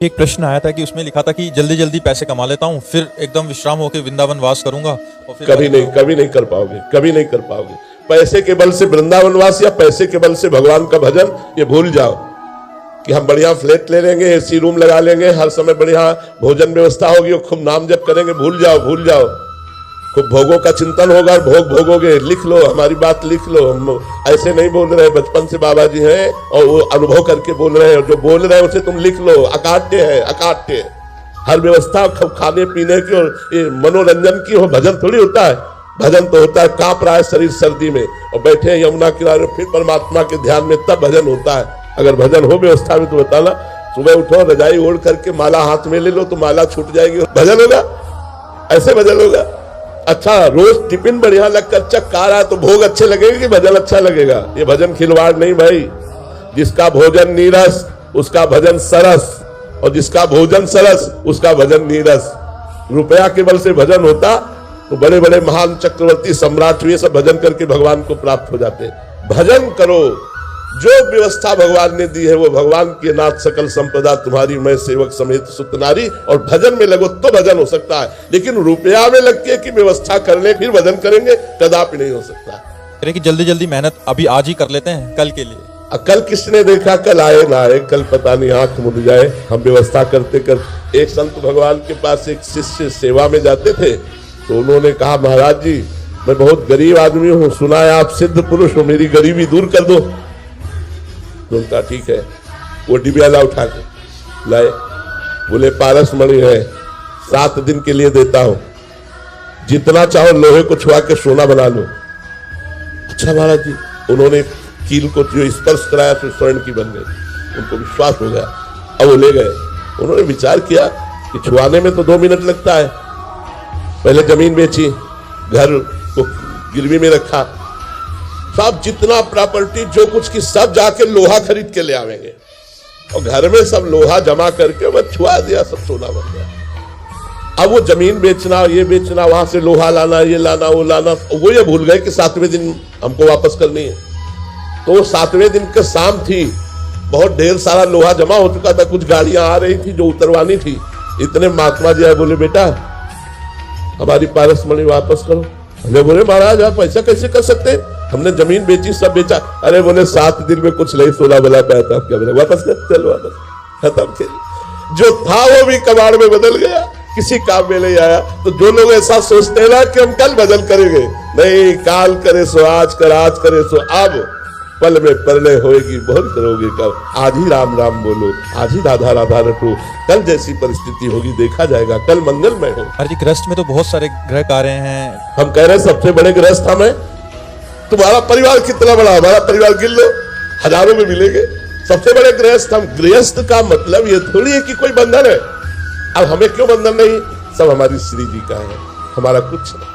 एक प्रश्न आया था कि उसमें लिखा था कि जल्दी जल्दी पैसे कमा लेता हूँ, फिर एकदम विश्राम होकर वृंदावन वास करूंगा और फिर कभी नहीं कर पाओगे, कभी नहीं कर पाओगे। पैसे के बल से वृंदावन वास या पैसे के बल से भगवान का भजन, ये भूल जाओ कि हम बढ़िया फ्लैट ले लेंगे, एसी रूम लगा लेंगे, हर समय बढ़िया भोजन व्यवस्था होगी और खूब नाम जप करेंगे। भूल जाओ। खूब भोगों का चिंतन होगा और भोग भोगोगे। लिख लो, हमारी बात लिख लो। हम ऐसे नहीं बोल रहे, बचपन से बाबा जी हैं और वो अनुभव करके बोल रहे हैं। जो बोल रहे हैं उसे तुम लिख लो। अकाट्य है, अकाट्य। हर व्यवस्था खाने पीने की और मनोरंजन की हो, भजन थोड़ी होता है। भजन तो होता है कांप रहा है शरीर सर्दी में और बैठे हैं यमुना किनारे, फिर परमात्मा के ध्यान में, तब भजन होता है। अगर भजन हो व्यवस्था में तो बताना। सुबह उठो, रजाई ओढ़ करके माला हाथ में ले लो तो माला छूट जाएगी, भजन होगा। ऐसे भजन होगा। अच्छा, रोज टिफिन बढ़िया लगकर चक्का रहा है तो भोग अच्छे लगेंगे कि भजन अच्छा लगेगा? ये भजन खिलवाड़ नहीं भाई। जिसका भोजन नीरस उसका भजन सरस, और जिसका भोजन सरस उसका भजन नीरस। रुपया के बल से भजन होता तो बड़े बड़े महान चक्रवर्ती सम्राट हुए, सब भजन करके भगवान को प्राप्त हो जाते। भजन करो, जो व्यवस्था भगवान ने दी है वो भगवान के नाथ सकल संपदा तुम्हारी, मैं सेवक समेत सुत नारी। और भजन में लगो तो भजन हो सकता है, लेकिन रुपया में लग के की व्यवस्था कर ले फिर भजन करेंगे, कदापि नहीं हो सकता। कि जल्दी जल्दी मेहनत अभी आज ही कर लेते हैं कल के लिए। कल किसने देखा? कल आए ना आए, कल पता नहीं, आंख मुड़ जाए। हम व्यवस्था करते कर एक संत भगवान के पास एक शिष्य सेवा में जाते थे, तो उन्होंने कहा, महाराज जी मैं बहुत गरीब आदमी हूँ, सुना है आप सिद्ध पुरुष हो, मेरी गरीबी दूर कर दो। तो उनका ठीक है। वो डिबियाला उठा के लाए, बोले पारस मणि है, 7 दिन के लिए देता हूं, जितना चाहो लोहे को छुआ के सोना बना लो। अच्छा महाराज जी। उन्होंने कील को जो स्पर्श कराया तो स्वर्ण की बन गई। उनको विश्वास हो गया। अब वो ले गए। उन्होंने विचार किया कि छुआने में तो 2 मिनट लगता है। पहले जमीन बेची, घर को गिरवी में रखा, सब जितना प्रॉपर्टी जो कुछ की सब जाके लोहा खरीद के ले आवेंगे और घर में सब लोहा जमा करके बस छुआ दिया, सब सोना बन गया। अब वो जमीन बेचना, ये बेचना, वहां से लोहा लाना, ये लाना, वो लाना, वो ये भूल गए कि 7वें दिन हमको वापस करनी है। तो वो 7वें दिन के शाम थी, बहुत ढेर सारा लोहा जमा हो चुका था, कुछ गाड़ियां आ रही थी जो उतरवानी थी। इतने महात्मा जी आए, बोले बेटा हमारी पारसमणि वापस करो। अरे बोले महाराज आप ऐसा कैसे कर सकते हैं, हमने जमीन बेची, सब बेचा। अरे बोले 7 दिन में कुछ नहीं सोना बना पाया था, क्या बोले वापस कर, चलो वापस, खत्म खेल। जो था वो भी कबाड़ में बदल गया, किसी काम में नहीं आया। तो जो लोग ऐसा सोचते हैं ना कि हम कल भजन करेंगे, नहीं, काल करे सो आज कर, आज करे सो अब, पल में परलय होएगी, बहुत करोगे कब। आज ही राम राम बोलो, आज ही राधा राधा रटो, कल जैसी परिस्थिति होगी देखा जाएगा, कल मंगलमय हो। अरे जी, गृहस्थ में तो बहुत सारे ग्रह कार्य हैं। हम कह रहे हैं सबसे बड़े गृहस्थ हम हैं। तुम्हारा परिवार कितना बड़ा, हमारा परिवार गिन लो, हजारों में मिलेंगे। सबसे बड़े गृहस्थ हम। गृहस्थ का मतलब ये थोड़ी है कि कोई बंधन है। अब हमें क्यों बंधन नहीं? सब हमारी श्री जी का है, हमारा कुछ नहीं,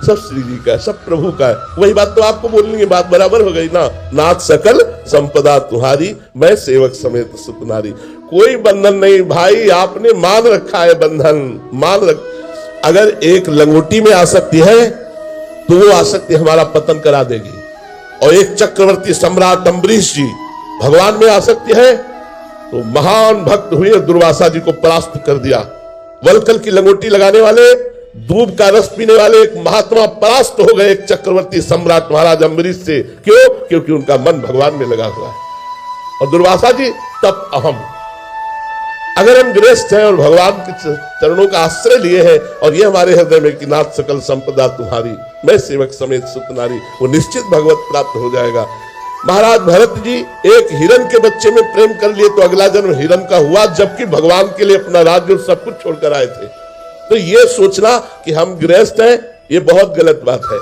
सब श्री जी का है, सब प्रभु का है। वही बात तो आपको बोलनी है, बात बराबर हो गई ना। नाथ सकल संपदा तुम्हारी, मैं सेवक समेत सुत नारी। कोई बंधन नहीं भाई, आपने मान रखा है बंधन, मान रख। अगर एक लंगोटी में आसक्ति है तो वो आसक्ति हमारा पतन करा देगी। और एक चक्रवर्ती सम्राट अम्बरीश जी, भगवान में आसक्ति है तो महान भक्त हुए, दुर्वासा जी को परास्त कर दिया। वलकल की लंगोटी लगाने वाले, दूब का रस पीने वाले एक महात्मा परास्त हो गए एक चक्रवर्ती सम्राट महाराज अम्बरीश से। क्यों? क्योंकि उनका मन भगवान में लगा हुआ है। और दुर्वासा जी तप अहम। अगर हम गृहस्थ हैं और भगवान के चरणों का आश्रय लिए हैं और ये हमारे हृदय में कि नाथ सकल संपदा तुम्हारी, मैं सेवक समेत सुत नारी, वो निश्चित भगवत प्राप्त हो जाएगा। महाराज भरत जी एक हिरन के बच्चे में प्रेम कर लिए तो अगला जन्म हिरन का हुआ, जबकि भगवान के लिए अपना राज्य और सब कुछ छोड़कर आए थे। तो ये सोचना कि हम गृहस्थ हैं, ये बहुत गलत बात है।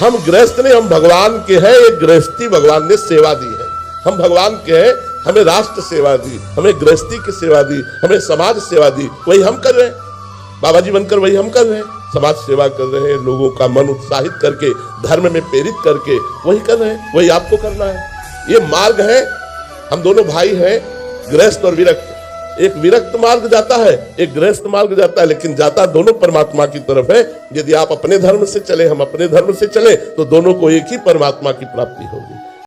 हम गृहस्थ नहीं, हम भगवान के हैं। एक गृहस्थी भगवान ने सेवा दी है, हम भगवान के हैं। हमें राष्ट्र सेवा दी, हमें गृहस्थी की सेवा दी, हमें समाज सेवा दी, वही हम कर रहे हैं। बाबा जी बनकर वही हम कर रहे हैं, समाज सेवा कर रहे हैं, लोगों का मन उत्साहित करके, धर्म में प्रेरित करके वही कर रहे हैं, वही आपको करना है। ये मार्ग है, हम दोनों भाई हैं, गृहस्थ और विरक्त। एक विरक्त मार्ग जाता है, एक गृहस्थ मार्ग जाता है, लेकिन जाता दोनों परमात्मा की तरफ है। यदि आप अपने धर्म से चले, हम अपने धर्म से चले, तो दोनों को एक ही परमात्मा की प्राप्ति होगी।